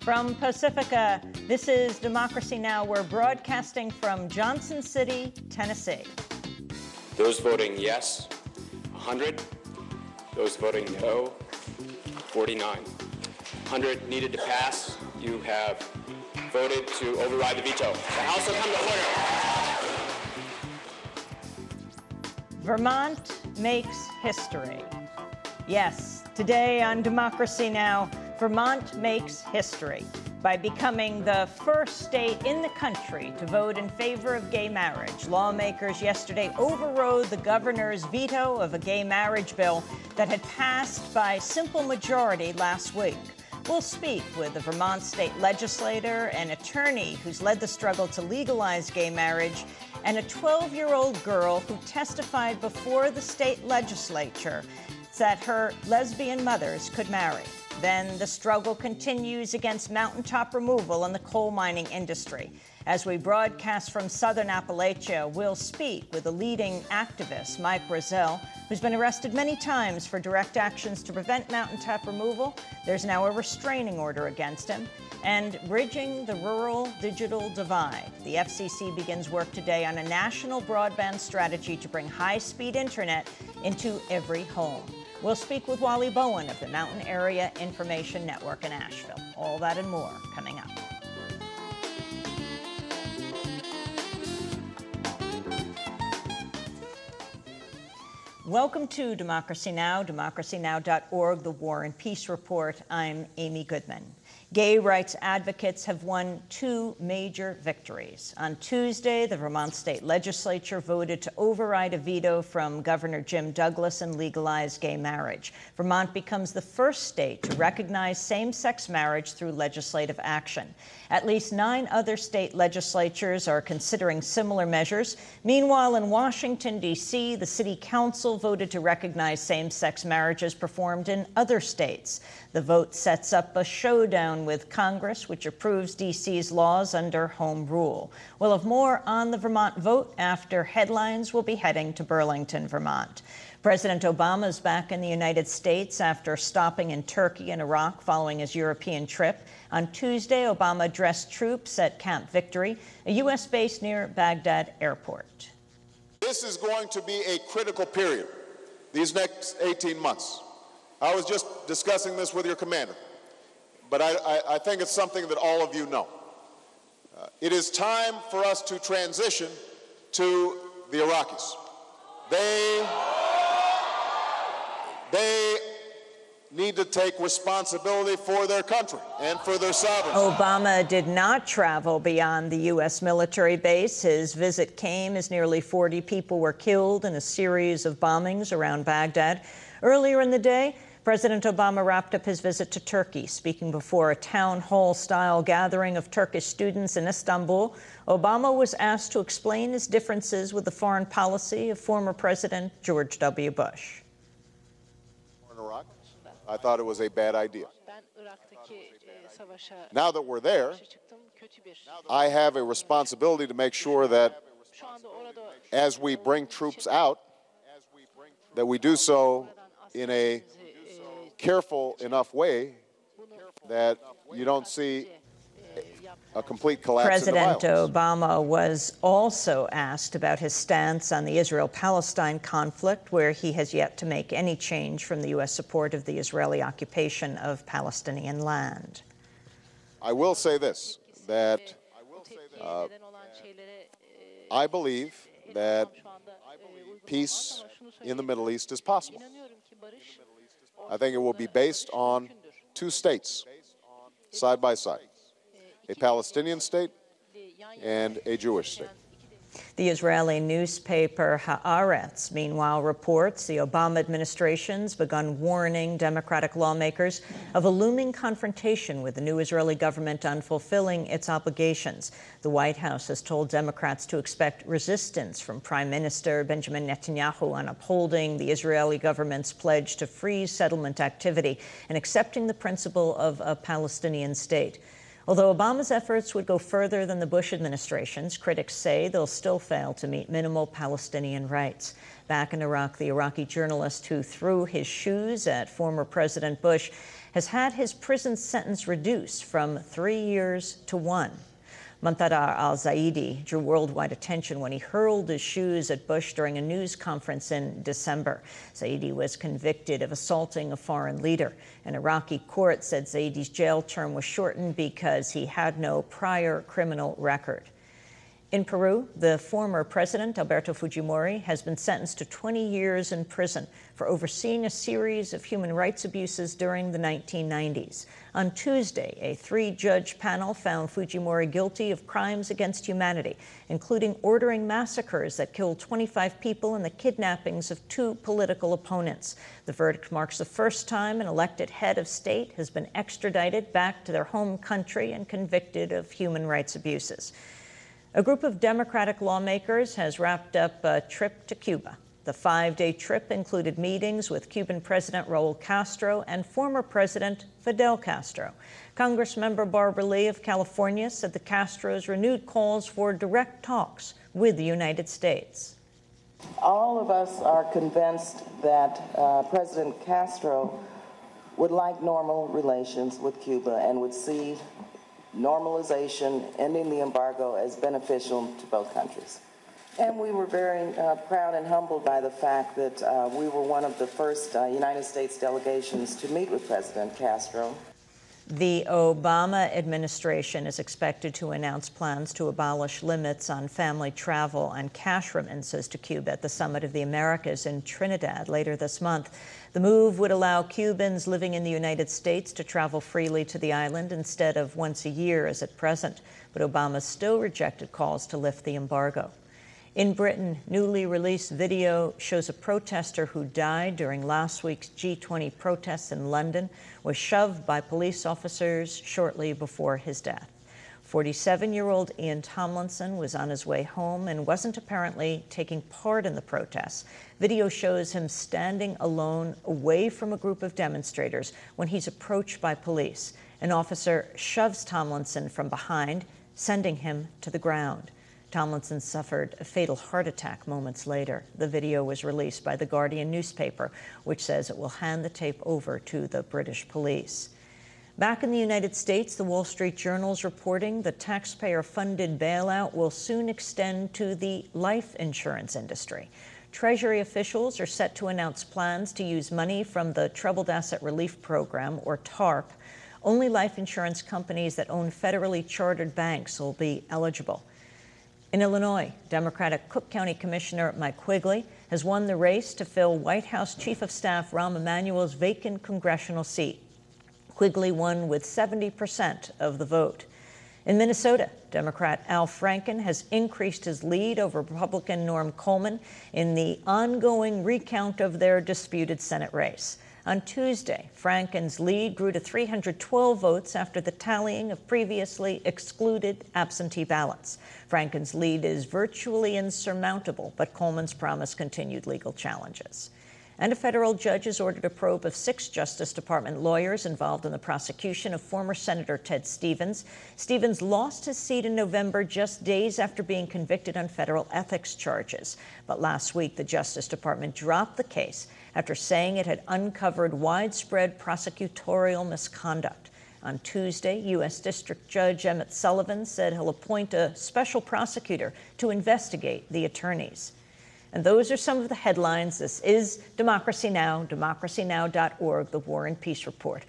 From Pacifica, this is Democracy Now! We're broadcasting from Johnson City, Tennessee. Those voting yes, 100. Those voting no, 49. 100 needed to pass. You have voted to override the veto. The House will come to order. Vermont makes history. Yes, today on Democracy Now!, Vermont makes history by becoming the first state in the country to vote in favor of gay marriage. Lawmakers yesterday overrode the governor's veto of a gay marriage bill that had passed by simple majority last week. We'll speak with the Vermont state legislator, an attorney who's led the struggle to legalize gay marriage, and a 12-year-old girl who testified before the state legislature that her lesbian mothers could marry. Then the struggle continues against mountaintop removal in the coal mining industry. As we broadcast from southern Appalachia, we'll speak with a leading activist, Mike Roselle, who's been arrested many times for direct actions to prevent mountaintop removal. There's now a restraining order against him. And bridging the rural digital divide. The FCC begins work today on a national broadband strategy to bring high-speed internet into every home. We'll speak with Wally Bowen of the Mountain Area Information Network in Asheville. All that and more coming up. Welcome to Democracy Now!, democracynow.org, the War and Peace Report. I'm Amy Goodman. Gay rights advocates have won two major victories. On Tuesday, the Vermont state legislature voted to override a veto from Governor Jim Douglas and legalize gay marriage. Vermont becomes the first state to recognize same-sex marriage through legislative action. At least 9 other state legislatures are considering similar measures. Meanwhile, in Washington, D.C., the city council voted to recognize same-sex marriages performed in other states. The vote sets up a showdown with Congress, which approves D.C.'s laws under home rule. We'll have more on the Vermont vote after headlines. We'll be heading to Burlington, Vermont. President Obama is back in the United States after stopping in Turkey and Iraq following his European trip. On Tuesday, Obama addressed troops at Camp Victory, a U.S. base near Baghdad Airport. This is going to be a critical period, these next 18 months. I was just discussing this with your commander, but I think it's something that all of you know. It is time for us to transition to the Iraqis. They need to take responsibility for their country and for their sovereignty. Obama did not travel beyond the U.S. military base. His visit came as nearly 40 people were killed in a series of bombings around Baghdad. Earlier in the day, President Obama wrapped up his visit to Turkey, speaking before a town hall-style gathering of Turkish students in Istanbul. Obama was asked to explain his differences with the foreign policy of former President George W. Bush. In Iraq, I thought it was a bad idea. Now that we're there, I have a responsibility to make sure that as we bring troops out, that we do so in a careful enough way that you don't see a complete collapse into violence. President Obama was also asked about his stance on the Israel-Palestine conflict, where he has yet to make any change from the U.S. support of the Israeli occupation of Palestinian land. I will say this, that I believe that peace in the Middle East is possible. I think it will be based on 2 states, side by side, a Palestinian state and a Jewish state. The Israeli newspaper Haaretz, meanwhile, reports the Obama administration's begun warning Democratic lawmakers of a looming confrontation with the new Israeli government on fulfilling its obligations. The White House has told Democrats to expect resistance from Prime Minister Benjamin Netanyahu on upholding the Israeli government's pledge to freeze settlement activity and accepting the principle of a Palestinian state. Although Obama's efforts would go further than the Bush administration's, critics say they'll still fail to meet minimal Palestinian rights. Back in Iraq, the Iraqi journalist who threw his shoes at former President Bush has had his prison sentence reduced from 3 years to 1. Muntadar al-Zaidi drew worldwide attention when he hurled his shoes at Bush during a news conference in December. Zaidi was convicted of assaulting a foreign leader. An Iraqi court said Zaidi's jail term was shortened because he had no prior criminal record. In Peru, the former president, Alberto Fujimori, has been sentenced to 20 years in prison for overseeing a series of human rights abuses during the 1990s. On Tuesday, a 3-judge panel found Fujimori guilty of crimes against humanity, including ordering massacres that killed 25 people and the kidnappings of 2 political opponents. The verdict marks the first time an elected head of state has been extradited back to their home country and convicted of human rights abuses. A group of Democratic lawmakers has wrapped up a trip to Cuba. The 5-day trip included meetings with Cuban President Raul Castro and former President Fidel Castro. Congressmember Barbara Lee of California said the Castros renewed calls for direct talks with the United States. All of us are convinced that President Castro would like normal relations with Cuba and would see normalization, ending the embargo, as beneficial to both countries. And we were very proud and humbled by the fact that we were one of the first United States delegations to meet with President Castro. The Obama administration is expected to announce plans to abolish limits on family travel and cash remittances to Cuba at the Summit of the Americas in Trinidad later this month. The move would allow Cubans living in the United States to travel freely to the island instead of once a year as at present, but Obama still rejected calls to lift the embargo. In Britain, newly released video shows a protester who died during last week's G20 protests in London was shoved by police officers shortly before his death. 47-year-old Ian Tomlinson was on his way home and wasn't apparently taking part in the protests. Video shows him standing alone away from a group of demonstrators when he's approached by police. An officer shoves Tomlinson from behind, sending him to the ground. Tomlinson suffered a fatal heart attack moments later. The video was released by The Guardian newspaper, which says it will hand the tape over to the British police. Back in the United States, the Wall Street Journal is reporting the taxpayer-funded bailout will soon extend to the life insurance industry. Treasury officials are set to announce plans to use money from the Troubled Asset Relief Program, or TARP. Only life insurance companies that own federally chartered banks will be eligible. In Illinois, Democratic Cook County Commissioner Mike Quigley has won the race to fill White House Chief of Staff Rahm Emanuel's vacant congressional seat. Quigley won with 70% of the vote. In Minnesota, Democrat Al Franken has increased his lead over Republican Norm Coleman in the ongoing recount of their disputed Senate race. On Tuesday, Franken's lead grew to 312 votes after the tallying of previously excluded absentee ballots. Franken's lead is virtually insurmountable, but Coleman's promised continued legal challenges. And a federal judge has ordered a probe of 6 Justice Department lawyers involved in the prosecution of former Senator Ted Stevens. Stevens lost his seat in November, just days after being convicted on federal ethics charges. But last week, the Justice Department dropped the case after saying it had uncovered widespread prosecutorial misconduct. On Tuesday, U.S. District Judge Emmett Sullivan said he'll appoint a special prosecutor to investigate the attorneys. And those are some of the headlines. This is Democracy Now!, democracynow.org, the War and Peace Report.